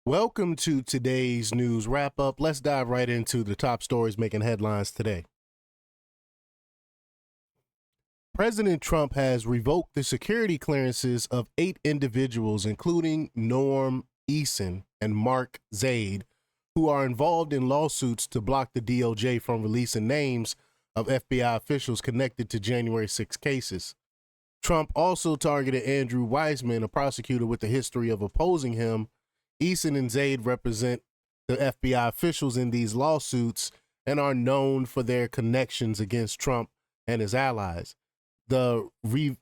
Welcome to today's news wrap up. Let's dive right into the top stories making headlines today. President Trump has revoked the security clearances of 8 individuals, including Norm Eason and Mark Zaid, who are involved in lawsuits to block the DOJ from releasing names of FBI officials connected to January 6 cases. Trump also targeted Andrew Weissman, a prosecutor with a history of opposing him. Eason and Zaid represent the FBI officials in these lawsuits and are known for their connections against Trump and his allies. The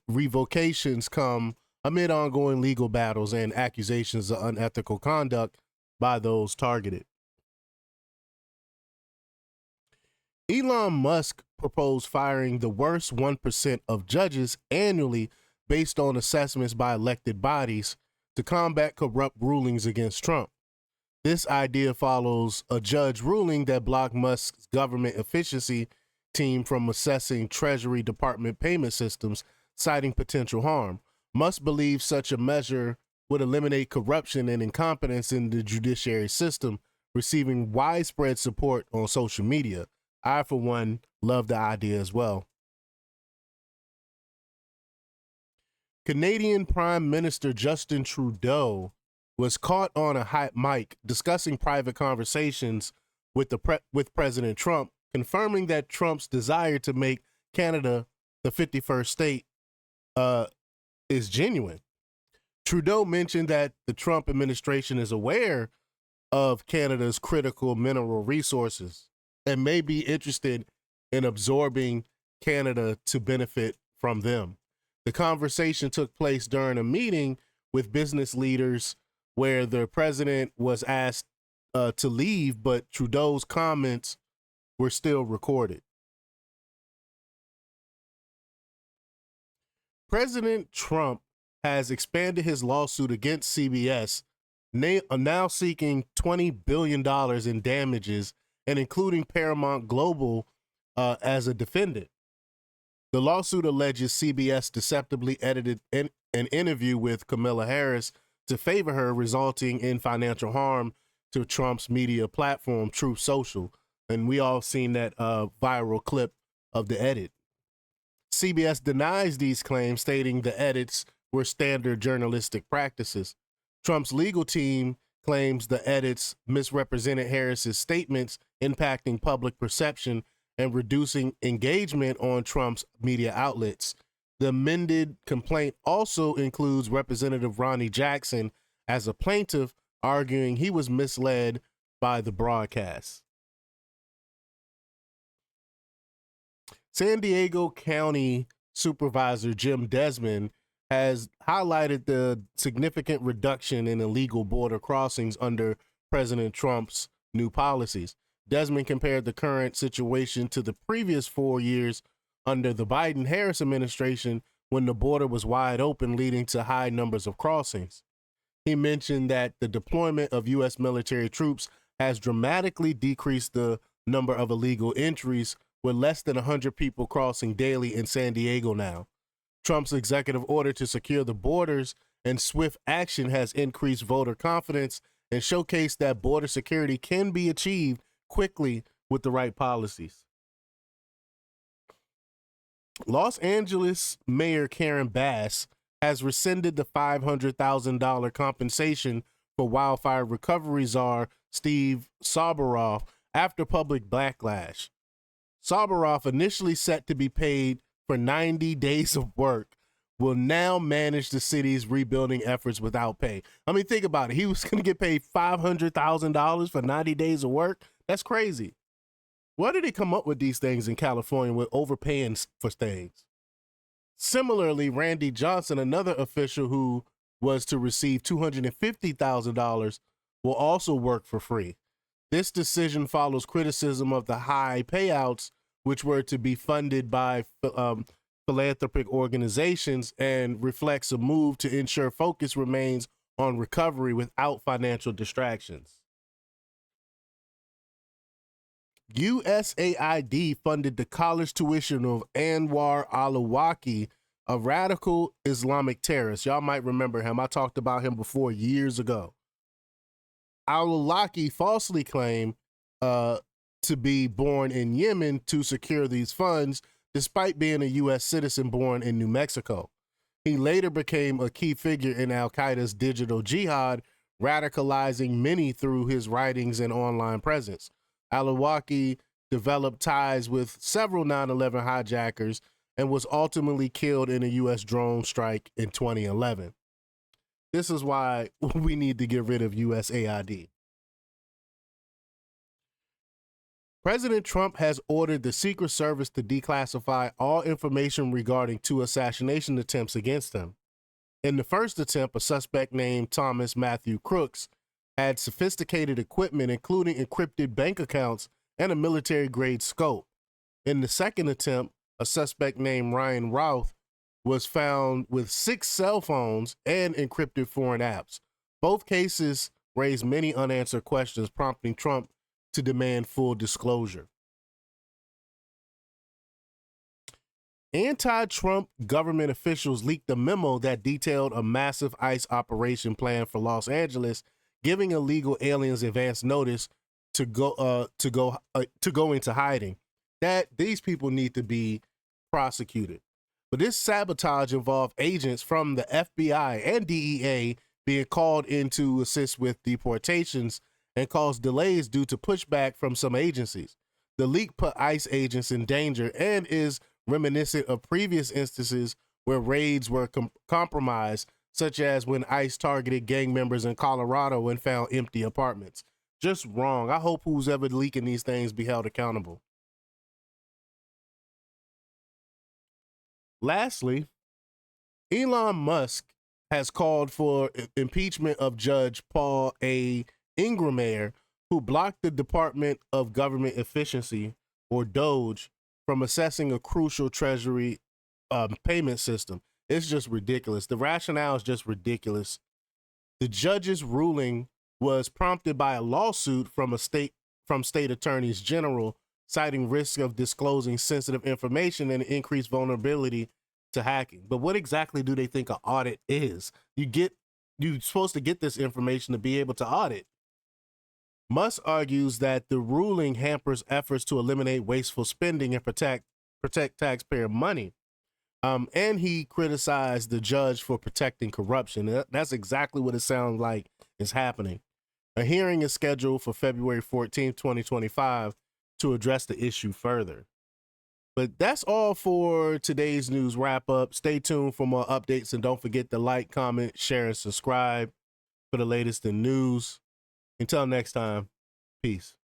revocations come amid ongoing legal battles and accusations of unethical conduct by those targeted. Elon Musk proposed firing the worst 1% of judges annually based on assessments by elected bodies to combat corrupt rulings against Trump. This idea follows a judge ruling that blocked Musk's government efficiency team from assessing Treasury Department payment systems, citing potential harm. Musk believes such a measure would eliminate corruption and incompetence in the judiciary system, receiving widespread support on social media. I, for one, love the idea as well. Canadian Prime Minister Justin Trudeau was caught on a hot mic discussing private conversations with President Trump, confirming that Trump's desire to make Canada the 51st state is genuine. Trudeau mentioned that the Trump administration is aware of Canada's critical mineral resources and may be interested in absorbing Canada to benefit from them. The conversation took place during a meeting with business leaders where the president was asked to leave, but Trudeau's comments were still recorded. President Trump has expanded his lawsuit against CBS, now seeking $20 billion in damages and including Paramount Global as a defendant. The lawsuit alleges CBS deceptively edited an interview with Kamala Harris to favor her, resulting in financial harm to Trump's media platform, Truth Social. And we all seen that viral clip of the edit. CBS denies these claims, stating the edits were standard journalistic practices. Trump's legal team claims the edits misrepresented Harris's statements, impacting public perception and reducing engagement on Trump's media outlets. The amended complaint also includes Representative Ronnie Jackson as a plaintiff, arguing he was misled by the broadcast. San Diego County Supervisor Jim Desmond has highlighted the significant reduction in illegal border crossings under President Trump's new policies. Desmond compared the current situation to the previous 4 years under the Biden-Harris administration, when the border was wide open, leading to high numbers of crossings. He mentioned that the deployment of U.S. military troops has dramatically decreased the number of illegal entries, with less than 100 people crossing daily in San Diego now. Trump's executive order to secure the borders and swift action has increased voter confidence and showcased that border security can be achieved quickly with the right policies. Los Angeles Mayor Karen Bass has rescinded the $500,000 compensation for wildfire recovery czar Steve Sabaroff after public backlash. Sabaroff, initially set to be paid for 90 days of work, will now manage the city's rebuilding efforts without pay. I mean, think about it. He was going to get paid $500,000 for 90 days of work. That's crazy. Where did they come up with these things in California with overpaying for things? Similarly, Randy Johnson, another official who was to receive $250,000, will also work for free. This decision follows criticism of the high payouts, which were to be funded by philanthropic organizations, and reflects a move to ensure focus remains on recovery without financial distractions. USAID funded the college tuition of Anwar al-Awlaki, a radical Islamic terrorist. Y'all might remember him. I talked about him before years ago. Al-Awlaki falsely claimed to be born in Yemen to secure these funds, despite being a U.S. citizen born in New Mexico. He later became a key figure in al-Qaeda's digital jihad, radicalizing many through his writings and online presence. Al-Awlaki developed ties with several 9/11 hijackers and was ultimately killed in a U.S. drone strike in 2011. This is why we need to get rid of USAID. President Trump has ordered the Secret Service to declassify all information regarding 2 assassination attempts against him. In the first attempt, a suspect named Thomas Matthew Crooks had sophisticated equipment, including encrypted bank accounts and a military-grade scope. In the second attempt, a suspect named Ryan Routh was found with 6 cell phones and encrypted foreign apps. Both cases raised many unanswered questions, prompting Trump to demand full disclosure. Anti-Trump government officials leaked a memo that detailed a massive ICE operation plan for Los Angeles, giving illegal aliens advance notice to go into hiding. That these people need to be prosecuted. But this sabotage involved agents from the FBI and DEA being called in to assist with deportations and caused delays due to pushback from some agencies. The leak put ICE agents in danger and is reminiscent of previous instances where raids were compromised, such as when ICE targeted gang members in Colorado and found empty apartments. Just wrong. I hope who's ever leaking these things be held accountable. Lastly, Elon Musk has called for impeachment of Judge Paul A. Ingramayer, who blocked the Department of Government Efficiency, or DOGE, from assessing a crucial Treasury payment system. It's just ridiculous. The rationale is just ridiculous. The judge's ruling was prompted by a lawsuit from state attorneys general, citing risk of disclosing sensitive information and increased vulnerability to hacking. But what exactly do they think an audit is? You're supposed to get this information to be able to audit. Musk argues that the ruling hampers efforts to eliminate wasteful spending and protect taxpayer money. And he criticized the judge for protecting corruption. That's exactly what it sounds like is happening. A hearing is scheduled for February 14th, 2025 to address the issue further. But that's all for today's news wrap up. Stay tuned for more updates and don't forget to like, comment, share, and subscribe for the latest in news. Until next time, peace.